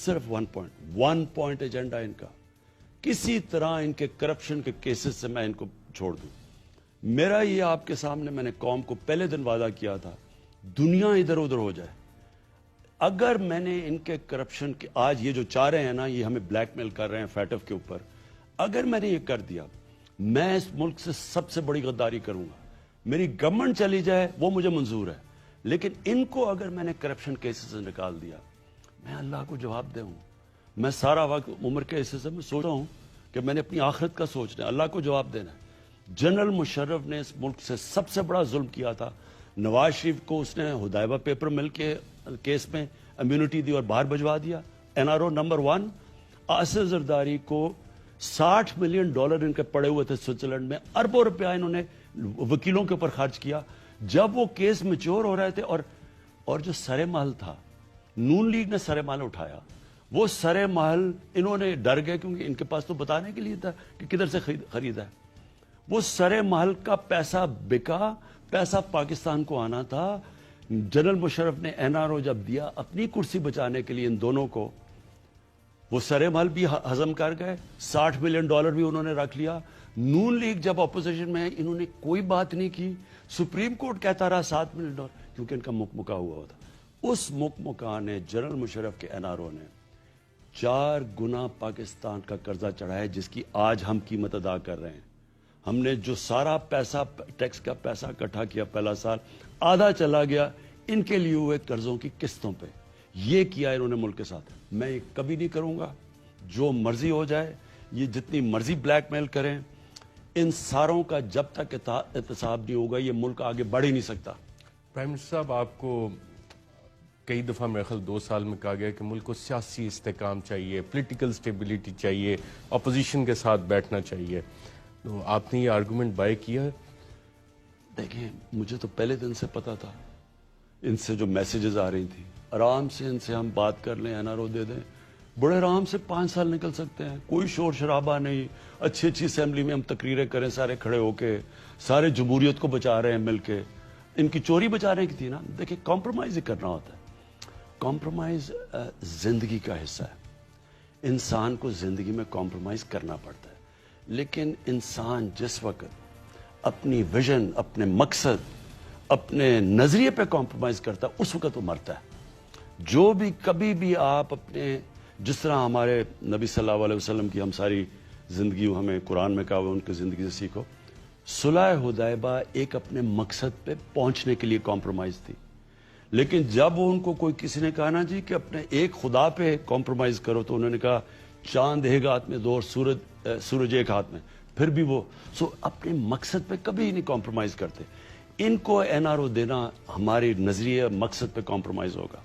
सिर्फ one point agenda इनका, किसी तरह इनके करप्शन के केसेस से मैं इनको छोड़ दूं। मेरा ये आपके सामने मैंने कौम को पहले दिन वादा किया था, दुनिया इधर उधर हो जाए अगर मैंने इनके करप्शन के, आज ये जो चाह रहे हैं ना, ये हमें ब्लैकमेल कर रहे हैं फैटफ के ऊपर, अगर मैंने ये कर दिया, मैं इस मुल्क से सबसे बड़ी गद्दारी करूंगा। मेरी गवर्नमेंट चली जाए वो मुझे मंजूर है, लेकिन इनको अगर मैंने करप्शन केसेस से निकाल दिया, मैं अल्लाह को जवाब दूं। मैं सारा वक्त उम्र के हिस्से से मैं सोच रहा हूं कि मैंने अपनी आखिरत का सोचना है, अल्लाह को जवाब देना है। जनरल मुशर्रफ ने इस मुल्क से सबसे बड़ा जुल्म किया था। नवाज शरीफ को उसने हुदैबा पेपर मिल के केस में इम्यूनिटी दी और बाहर भिजवा दिया। NRO नंबर 1 आसिफ जरदारी को $60 मिलियन इनके पड़े हुए थे स्विट्जरलैंड में, अरबों रुपया इन्होंने वकीलों के ऊपर खर्च किया। जब वो केस मैच्योर हो रहे थे और जो सरे महल था, नून लीग ने सरे महल उठाया, वो सरे महल इन्होंने डर गए क्योंकि इनके पास तो बताने के लिए था कि किधर से खरीदा है। वो सरे महल का पैसा बिका, पैसा पाकिस्तान को आना था। जनरल मुशर्रफ ने NRO जब दिया अपनी कुर्सी बचाने के लिए इन दोनों को, वो सरे महल भी हजम कर गए, $60 मिलियन भी उन्होंने रख लिया। नून लीग जब अपोजिशन में है, इन्होंने कोई बात नहीं की। सुप्रीम कोर्ट कहता रहा $7 मिलियन, क्योंकि इनका मुकमुका हुआ था। उस मुकमुका ने जनरल मुशर्रफ के NRO ने 4 गुना पाकिस्तान का कर्जा चढ़ाया, जिसकी आज हम कीमत अदा कर रहे हैं। हमने जो सारा पैसा, टैक्स का पैसा इकट्ठा किया पहला साल, आधा चला गया इनके लिए हुए कर्जों की किस्तों पे। ये किया इन्होंने मुल्क के साथ। मैं ये कभी नहीं करूंगा। जो मर्जी हो जाए, ये जितनी मर्जी ब्लैकमेल करें, इन सारों का जब तक एहतसाब नहीं होगा, ये मुल्क आगे बढ़ ही नहीं सकता। प्राइम मिनिस्टर साहब, आपको कई दफ़ा मेरे ख्याल 2 साल में कहा गया कि मुल्क को सियासी इस्तेकाम चाहिए, पॉलिटिकल स्टेबिलिटी चाहिए, अपोजिशन के साथ बैठना चाहिए। तो आपने ये आर्गूमेंट बाय किया है? देखिए, मुझे तो पहले दिन से पता था, इनसे जो मैसेजेस आ रही थी, आराम से इनसे हम बात कर लें, NRO दे दें, बड़े आराम से 5 साल निकल सकते हैं। कोई शोर शराबा नहीं, अच्छी अच्छी असेंबली में हम तकरीरें करें सारे खड़े होके, सारे जमहूरियत को बचा रहे हैं मिलके। इनकी चोरी बचाने की थी ना। देखिए, कॉम्प्रोमाइज ही करना होता है। कॉम्प्रोमाइज जिंदगी का हिस्सा है। इंसान को जिंदगी में कॉम्प्रोमाइज करना पड़ता है, लेकिन इंसान जिस वक्त अपनी विजन, अपने मकसद, अपने नजरिए पे कॉम्प्रोमाइज करता है, उस वक्त वो मरता है। जो भी कभी भी आप अपने, जिस तरह हमारे नबी सल्लल्लाहु अलैहि वसल्लम की हम सारी जिंदगी, हमें कुरान में कहा हुआ, उनकी जिंदगी से सीखो। सुलह हुदैबा एक अपने मकसद पे पहुंचने के लिए कॉम्प्रोमाइज थी, लेकिन जब उनको कोई किसी ने कहा ना जी कि अपने एक खुदा पे कॉम्प्रोमाइज करो, तो उन्होंने कहा चांद एक हाथ में दो और सूरज एक हाथ में, फिर भी वो अपने मकसद पे कभी नहीं कॉम्प्रोमाइज करते। इनको NRO देना हमारे नजरिए मकसद पे कॉम्प्रोमाइज होगा।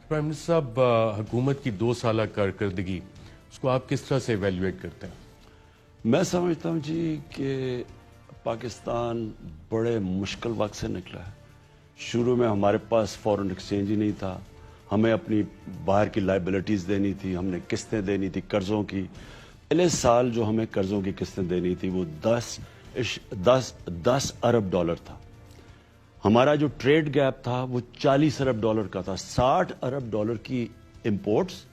प्राइम मिनिस्टर साहब, हुकूमत की 2 साल कारकर्दगी, उसको आप किस तरह से इवेल्युएट करते हैं? मैं समझता हूँ जी कि पाकिस्तान बड़े मुश्किल वक्त से निकला है। शुरू में हमारे पास फॉरेन एक्सचेंज ही नहीं था, हमें अपनी बाहर की लाइबिलिटीज देनी थी, हमने किस्तें देनी थी कर्जों की। पहले साल जो हमें कर्जों की किस्तें देनी थी वो 10 अरब डॉलर था। हमारा जो ट्रेड गैप था वो $40 अरब का था। $60 अरब की इंपोर्ट्स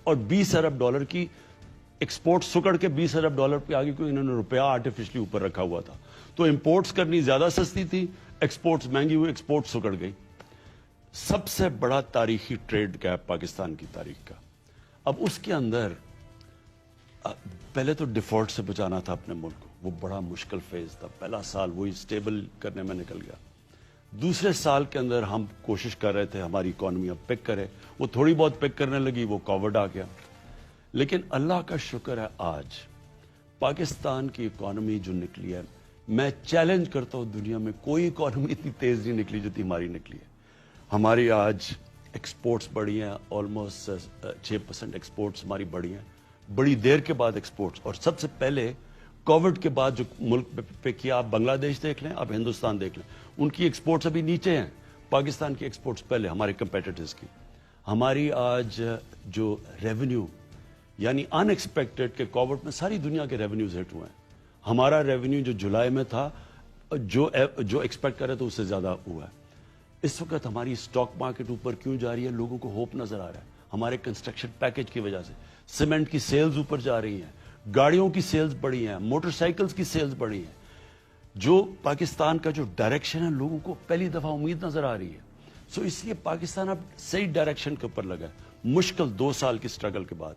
और $20 अरब की एक्सपोर्ट सुकड़ के $20 अरब पे आ गई, क्योंकि इन्होंने रुपया आर्टिफिशियली ऊपर रखा हुआ था। तो इंपोर्ट्स करनी ज्यादा सस्ती थी, एक्सपोर्ट्स महंगी हुई, एक्सपोर्ट सुकड़ गई। सबसे बड़ा तारीखी ट्रेड गैप पाकिस्तान की तारीख का। अब उसके अंदर पहले तो डिफॉल्ट से बचाना था अपने मुल्क को, वो बड़ा मुश्किल फेज था। पहला साल वही स्टेबल करने में निकल गया। दूसरे साल के अंदर हम कोशिश कर रहे थे हमारी इकोनॉमी अब पिक करे, वो थोड़ी बहुत पिक करने लगी, वो कोविड आ गया। लेकिन अल्लाह का शुक्र है, आज पाकिस्तान की इकोनॉमी जो निकली है, मैं चैलेंज करता हूं दुनिया में कोई इकोनॉमी इतनी तेज नहीं निकली जितनी हमारी निकली है। हमारी आज एक्सपोर्ट्स बढ़ी हैं, ऑलमोस्ट 6% एक्सपोर्ट्स हमारी बढ़ी हैं, बड़ी देर के बाद एक्सपोर्ट्स। और सबसे पहले कोविड के बाद जो मुल्क पे किया, आप बांग्लादेश देख लें, आप हिंदुस्तान देख लें, उनकी एक्सपोर्ट्स अभी नीचे हैं, पाकिस्तान की एक्सपोर्ट्स पहले, हमारे कंपेटिटर्स की। हमारी आज जो रेवेन्यू, यानी अनएक्सपेक्टेड के कोविड में सारी दुनिया के रेवेन्यूज हिट हुए हैं। हमारा रेवेन्यू जो जुलाई में था, जो एक्सपेक्ट कर रहे थे उससे ज्यादा हुआ है। इस वक्त हमारी स्टॉक मार्केट ऊपर क्यों जा रही है? लोगों को होप नजर आ रहा है। ہمارے کنسٹرکشن پیکج کی وجہ سے سیمنٹ کی سیلز اوپر جا رہی ہیں, گاڑیوں کی سیلز بڑھی ہیں, موٹر سائیکلز کی سیلز بڑھی ہیں. جو پاکستان کا جو ڈائریکشن ہے لوگوں کو پہلی دفعہ امید نظر آ رہی ہے. سو اس لیے پاکستان اب صحیح ڈائریکشن کے اوپر لگا ہے, مشکل 2 سال کی سٹرگل کے بعد.